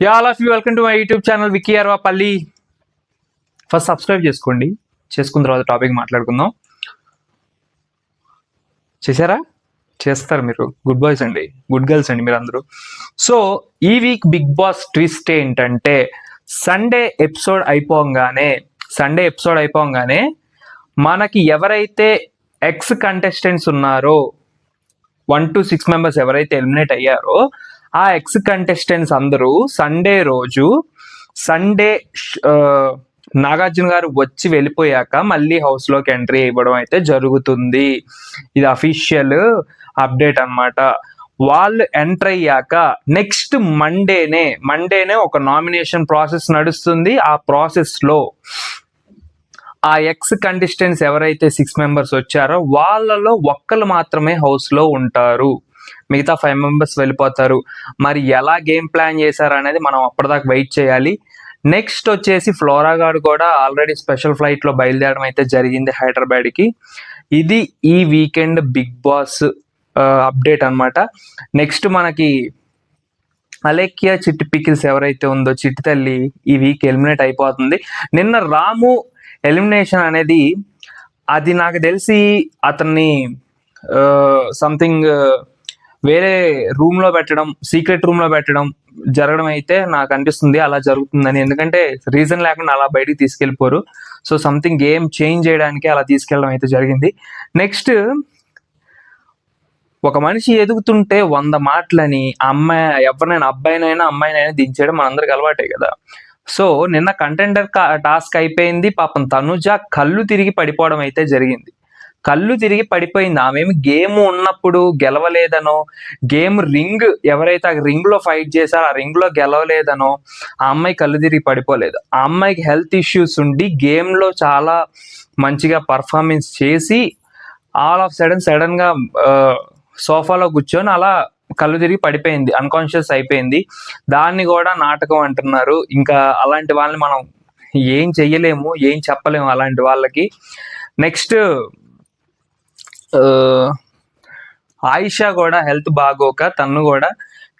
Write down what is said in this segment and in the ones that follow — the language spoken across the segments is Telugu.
All of you welcome to my YouTube channel Vicky Arvapalli. First subscribe చేసుకోండి, చేసుకున్న తర్వాత టాపిక్ మాట్లాడుకుందాం. చేశారా? చేస్తారు మీరు. గుడ్ బాయ్స్ అండి, గుడ్ గర్ల్స్ అండి మీరు అందరూ. సో ఈ వీక్ బిగ్ బాస్ ట్విస్ట్ ఏంటంటే సండే ఎపిసోడ్ అయిపోగానే మనకి ఎవరైతే ఎక్స్ కంటెస్టెంట్స్ ఉన్నారో 1 to 6 మెంబర్స్ ఎవరైతే ఎలిమినేట్ అయ్యారో ఆ ఎక్స్ కంటెస్టెంట్స్ అందరూ సండే నాగార్జున గారు వచ్చి వెళ్ళిపోయాక మళ్ళీ హౌస్ లోకి ఎంట్రీ ఇవ్వడం అయితే జరుగుతుంది. ఇది అఫీషియల్ అప్డేట్ అన్నమాట. వాళ్ళు ఎంటర్ అయ్యాక నెక్స్ట్ మండేనే ఒక నామినేషన్ ప్రాసెస్ నడుస్తుంది. ఆ ప్రాసెస్ లో ఆ ఎక్స్ కంటెస్టెంట్స్ ఎవరైతే 6 మెంబర్స్ వచ్చారో వాళ్ళలో ఒక్కరు మాత్రమే హౌస్ లో ఉంటారు, మిగతా 5 మెంబర్స్ వెళ్ళిపోతారు. మరి ఎలా గేమ్ ప్లాన్ చేశారు అనేది మనం అప్పటిదాకా వెయిట్ చేయాలి. నెక్స్ట్ వచ్చేసి ఫ్లోరా గారు కూడా ఆల్రెడీ స్పెషల్ ఫ్లైట్ లో బయలుదేరడం అయితే జరిగింది హైదరాబాద్ కి. ఇది ఈ వీకెండ్ బిగ్ బాస్ అప్డేట్ అన్నమాట. నెక్స్ట్ మనకి అలేఖ్య చిట్టి పికిల్స్ ఎవరైతే ఉందో చిట్టి తల్లి ఈ వీక్ ఎలిమినేట్ అయిపోతుంది. నిన్న రాము ఎలిమినేషన్ అనేది అది నాకు తెలిసి అతన్ని సంథింగ్ వేరే రూమ్ లో పెట్టడం, సీక్రెట్ రూమ్ లో పెట్టడం జరగడం అయితే నాకు అనిపిస్తుంది అలా జరుగుతుందని. ఎందుకంటే రీజన్ లేకుండా అలా బయటికి తీసుకెళ్ళిపోరు. సో సంథింగ్ గేమ్ చేంజ్ చేయడానికి అలా తీసుకెళ్ళడం అయితే జరిగింది. నెక్స్ట్ ఒక మనిషి ఎదుగుతుంటే 100 మాటలని ఎవరినైనా అబ్బాయినైనా అమ్మాయినైనా దించేయడం మనందరికి అలవాటే కదా. సో నిన్న కంటెండర్ టాస్క్ అయిపోయింది. పాపం తనుజ కళ్ళు తిరిగి పడిపోవడం అయితే జరిగింది. కళ్ళు తిరిగి పడిపోయింది. ఆమెమి గేమ్ ఉన్నప్పుడు గెలవలేదనో, గేమ్ రింగ్ ఎవరైతే ఆ రింగ్ లో ఫైట్ చేశారో ఆ రింగ్ లో గెలవలేదనో ఆ అమ్మాయి కళ్ళు తిరిగి పడిపోలేదు. ఆ అమ్మాయికి హెల్త్ ఇష్యూస్ ఉండి గేమ్ లో చాలా మంచిగా పర్ఫార్మెన్స్ చేసి ఆల్ ఆఫ్ సడన్ గా సోఫాలో కూర్చొని అలా కళ్ళు తిరిగి పడిపోయింది, అన్కాన్షియస్ అయిపోయింది. దాన్ని కూడా నాటకం అంటున్నారు. ఇంకా అలాంటి వాళ్ళని మనం ఏం చెయ్యలేము, ఏం చెప్పలేము అలాంటి వాళ్ళకి. నెక్స్ట్ ఆయిషా కూడా హెల్త్ బాగోక తను కూడా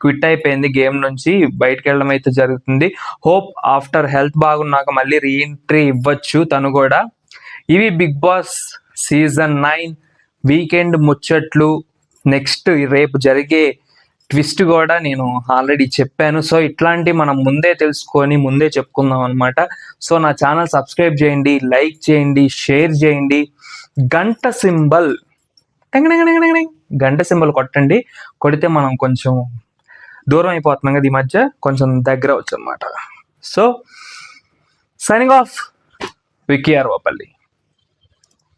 క్విట్ అయిపోయింది, గేమ్ నుంచి బయటకు వెళ్ళడం అయితే జరుగుతుంది. హోప్ ఆఫ్టర్ హెల్త్ బాగున్నాక మళ్ళీ రీఎంట్రీ ఇవ్వచ్చు తను కూడా. ఇవి బిగ్ బాస్ సీజన్ 9 వీకెండ్ ముచ్చట్లు. నెక్స్ట్ రేపు జరిగే ట్విస్ట్ కూడా నేను ఆల్రెడీ చెప్పాను. సో ఇట్లాంటి మనం ముందే తెలుసుకొని ముందే చెప్పుకుందాం అనమాట. సో నా ఛానల్ సబ్స్క్రైబ్ చేయండి, లైక్ చేయండి, షేర్ చేయండి. గంట సింబల్ కొట్టండి. కొడితే మనం కొంచెం దూరం అయిపోతున్నాం కదా, ఈ మధ్య కొంచెం దగ్గర అవచ్చు అనమాట. So signing off, Vicky అర్వాపల్లి.